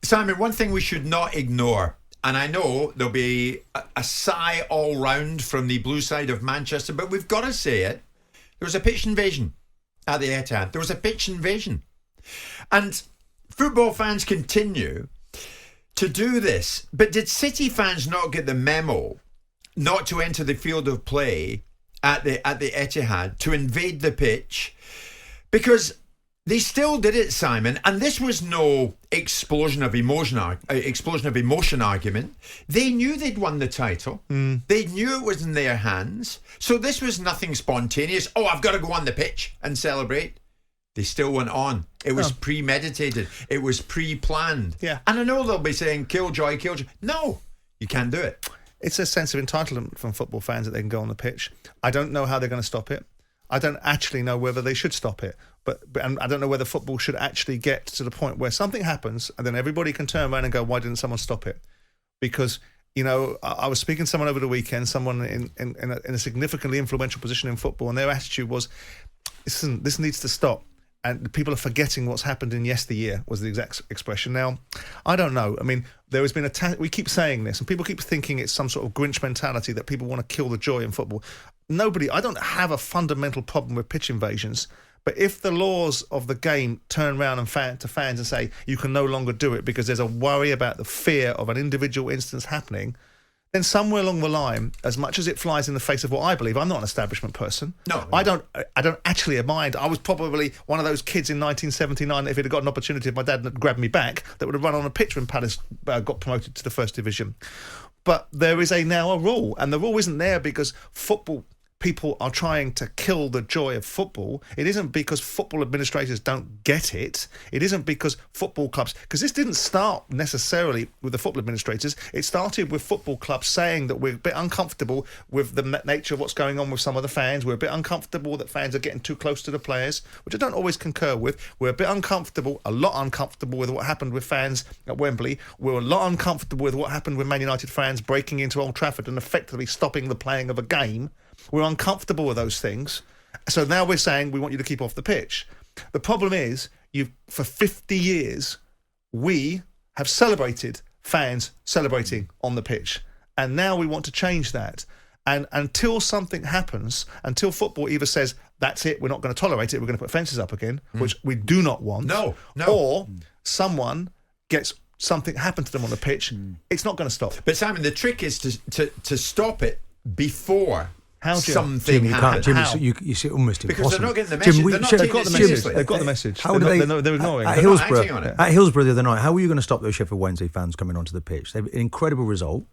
Simon, one thing we should not ignore, and I know there'll be a sigh all round from the blue side of Manchester, but we've got to say it. There was a pitch invasion at the Etihad. There was a pitch invasion. And football fans continue to do this. But did City fans not get the memo not to enter the field of play at the Etihad, to invade the pitch? Because they still did it, Simon, and this was no explosion of emotion argument. They knew they'd won the title. They knew it was in their hands. So this was nothing spontaneous. Oh, I've got to go on the pitch and celebrate. They still went on. It was premeditated. It was pre-planned. Yeah. And I know they'll be saying, killjoy, killjoy. No, you can't do it. It's a sense of entitlement from football fans that they can go on the pitch. I don't know how they're going to stop it. I don't actually know whether they should stop it. And I don't know whether football should actually get to the point where something happens and then everybody can turn around and go, why didn't someone stop it? Because, you know, I was speaking to someone over the weekend, someone in a significantly influential position in football, and their attitude was, this needs to stop. And people are forgetting what's happened in yesteryear, was the exact expression. Now, I don't know. I mean, there has been we keep saying this, and people keep thinking it's some sort of Grinch mentality that people want to kill the joy in football. I don't have a fundamental problem with pitch invasions, but if the laws of the game turn around to fans and say you can no longer do it because there's a worry about the fear of an individual instance happening, then somewhere along the line, as much as it flies in the face of what I believe, I'm not an establishment person. No. I don't actually mind. I was probably one of those kids in 1979 that if he'd have got an opportunity, if my dad had grabbed me back, that would have run on a pitch when Palace got promoted to the First Division. But there is now a rule, and the rule isn't there because football people are trying to kill the joy of football. It isn't because football administrators don't get it. It isn't because football clubs... Because this didn't start necessarily with the football administrators. It started with football clubs saying that we're a bit uncomfortable with the nature of what's going on with some of the fans. We're a bit uncomfortable that fans are getting too close to the players, which I don't always concur with. We're a bit uncomfortable, a lot uncomfortable with what happened with fans at Wembley. We're a lot uncomfortable with what happened with Man United fans breaking into Old Trafford and effectively stopping the playing of a game. We're uncomfortable with those things. So now we're saying we want you to keep off the pitch. The problem is, for 50 years, we have celebrated fans celebrating on the pitch. And now we want to change that. And until something happens, until football either says, that's it, we're not going to tolerate it, we're going to put fences up again, which we do not want. No. Or someone gets something happen to them on the pitch, it's not going to stop. But Simon, the trick is to stop it before... How, Jim? Something happens. Jim, you see, almost because impossible. They're not getting the message. Jim, they've got the message. They've got the message. How they're ignoring at it. Hillsborough? At Hillsborough the other night, how were you going to stop those Sheffield Wednesday fans coming onto the pitch? They've an incredible result.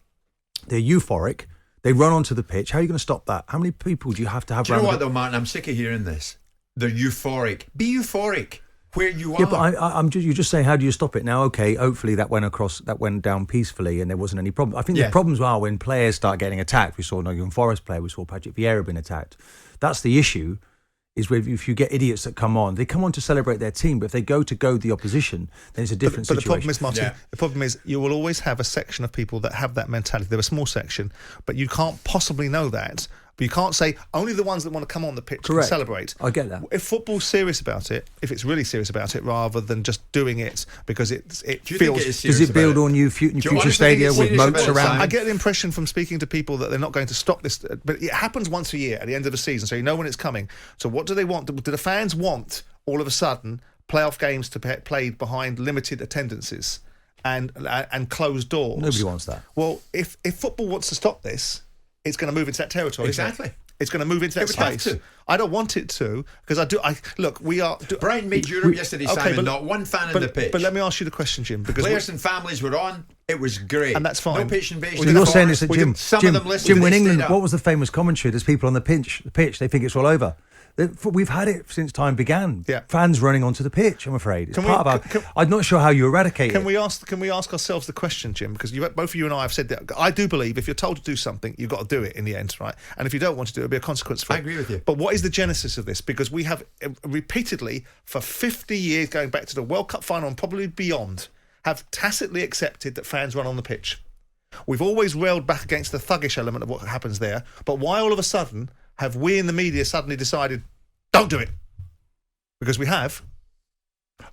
They're euphoric. They run onto the pitch. How are you going to stop that? How many people do you have to have? Do you know what though, Martin? I'm sick of hearing this. They're euphoric. Be euphoric where you are. Yeah, but you're just saying, how do you stop it now? Okay, hopefully that went down peacefully and there wasn't any problem. I think the problems are when players start getting attacked. We saw Nottingham Forest player, we saw Patrick Vieira being attacked. That's the issue, is if you get idiots that come on, they come on to celebrate their team, but if they go the opposition, then it's a different situation. But the problem is, Martin, the problem is you will always have a section of people that have that mentality. They're a small section, but you can't possibly know that. But you can't say only the ones that want to come on the pitch can celebrate. I get that. If football's serious about it, if it's really serious about it, rather than just doing it because it feels... Does it build on new future stadia with moats around? I get the impression from speaking to people that they're not going to stop this, but it happens once a year at the end of the season, so you know when it's coming. So what do they want? Do the fans want, all of a sudden, playoff games to be played behind limited attendances and closed doors? Nobody wants that. Well, if football wants to stop this, it's going to move into that territory. Exactly. It's going to move into that space. I don't want it to, because we are... Brighton made Europe yesterday, Simon, but not one fan in the pitch. But let me ask you the question, Jim. Because players and families were on. It was great. And that's fine. No pitch invasion. Well, you're saying this to Jim. Some of them listened. Jim, when England, what was the famous commentary? There's people on the pitch, they think it's all over. We've had it since time began. Yeah. Fans running onto the pitch, I'm afraid. It's part of our... I'm not sure how you eradicate it. Can we ask ourselves the question, Jim? Because both of you and I have said that I do believe if you're told to do something, you've got to do it in the end, right? And if you don't want to do it, it'll be a consequence for it. I agree with you. But what is the genesis of this? Because we have repeatedly, for 50 years, going back to the World Cup final and probably beyond, have tacitly accepted that fans run on the pitch. We've always railed back against the thuggish element of what happens there. But why all of a sudden have we in the media suddenly decided, don't do it? Because we have.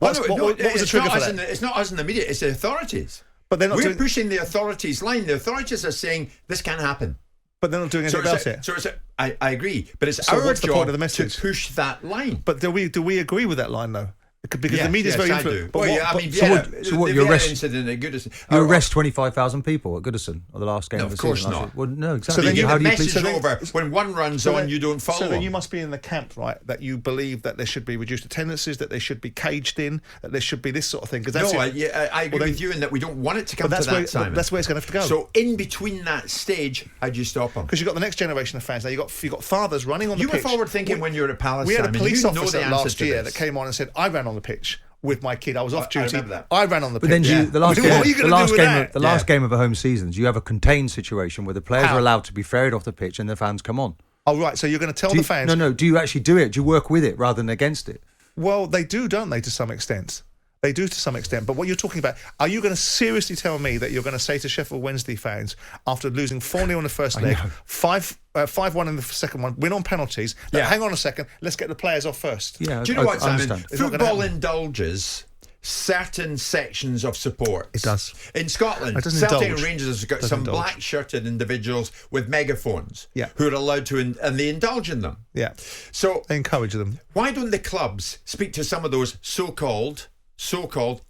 What was the trigger for that? It's not us in the media, it's the authorities. But they're not We're pushing the authorities' line. The authorities are saying this can't happen. But they're not doing anything about it. I agree. But it's So our what's the job point of the message? to push that line. But do we agree with that line, though? Because the media's very influential. So what, you arrest- incident at Goodison. You arrest 25,000 people at Goodison or the last game of the season. Of course not. Well, no, exactly. So then you how get do you message please- over when one runs on, you don't follow. So then them. you must be in the camp, right, that you believe that there should be reduced attendances, that they should be caged in, that there should be this sort of thing. I agree with you in that we don't want it to come to that, Simon. That's where it's going to have to go. So in between that stage, how do you stop them? Because you've got the next generation of fans now. You've got fathers running on the pitch. You were forward thinking when you were at Palace. We had a Simon. police You officer know the last answer to year this. that came on and said, I ran on the pitch with my kid. I was off duty. I remember that. I ran on the pitch. But then the last What are you game, gonna do with that? the last game of a home season, you have a contained situation where the players are allowed to be ferried off the pitch and the fans come on. Oh, right. So you're going to tell the fans... No. Do you actually do it? Do you work with it rather than against it? Well, they do, don't they, to some extent? They do to some extent. But what you're talking about, are you going to seriously tell me that you're going to say to Sheffield Wednesday fans, after losing 4-0 in the first leg, 5-1 in the second one, win on penalties, hang on a second, let's get the players off first? Yeah, do you know what, Simon? Understand. Football indulges certain sections of support. It does. In Scotland, Celtic and Rangers have got some black-shirted individuals with megaphones who are allowed to, and they indulge in them. Yeah. So they encourage them. Why don't the clubs speak to some of those so-called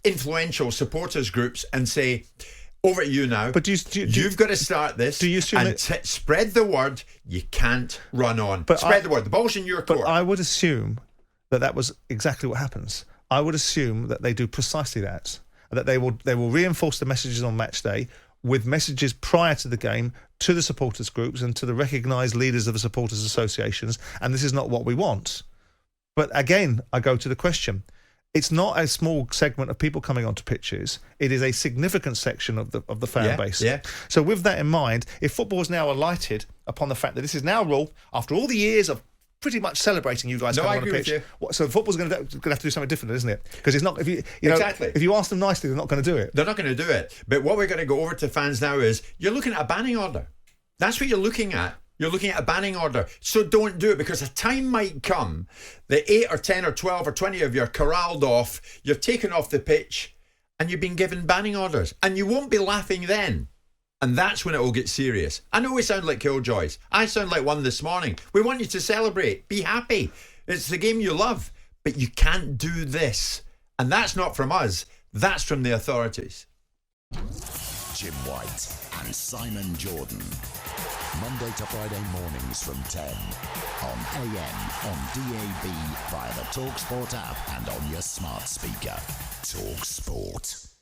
influential supporters groups and say, over to you now. But you've got to start this. Do you assume and spread the word? You can't run on. Spread the word. The ball's in your court. But I would assume that was exactly what happens. I would assume that they do precisely that. That they will reinforce the messages on match day with messages prior to the game to the supporters groups and to the recognised leaders of the supporters associations. And this is not what we want. But again, I go to the question. It's not a small segment of people coming onto pitches. It is a significant section of the fan base. Yeah. So with that in mind, if football is now alighted upon the fact that this is now a rule, after all the years of pretty much celebrating you guys coming on a pitch, so football's going to have to do something different, isn't it? Because it's not. If you ask them nicely, they're not going to do it. They're not going to do it. But what we're going to go over to fans now is you're looking at a banning order. That's what you're looking at. You're looking at a banning order. So don't do it, because a time might come that 8 or 10 or 12 or 20 of you are corralled off, you're taken off the pitch, and you've been given banning orders. And you won't be laughing then. And that's when it will get serious. I know we sound like killjoys. I sound like one this morning. We want you to celebrate. Be happy. It's the game you love. But you can't do this. And that's not from us. That's from the authorities. Jim White and Simon Jordan. Monday to Friday mornings from 10 on AM, on DAB, via the talkSPORT app and on your smart speaker. talkSPORT.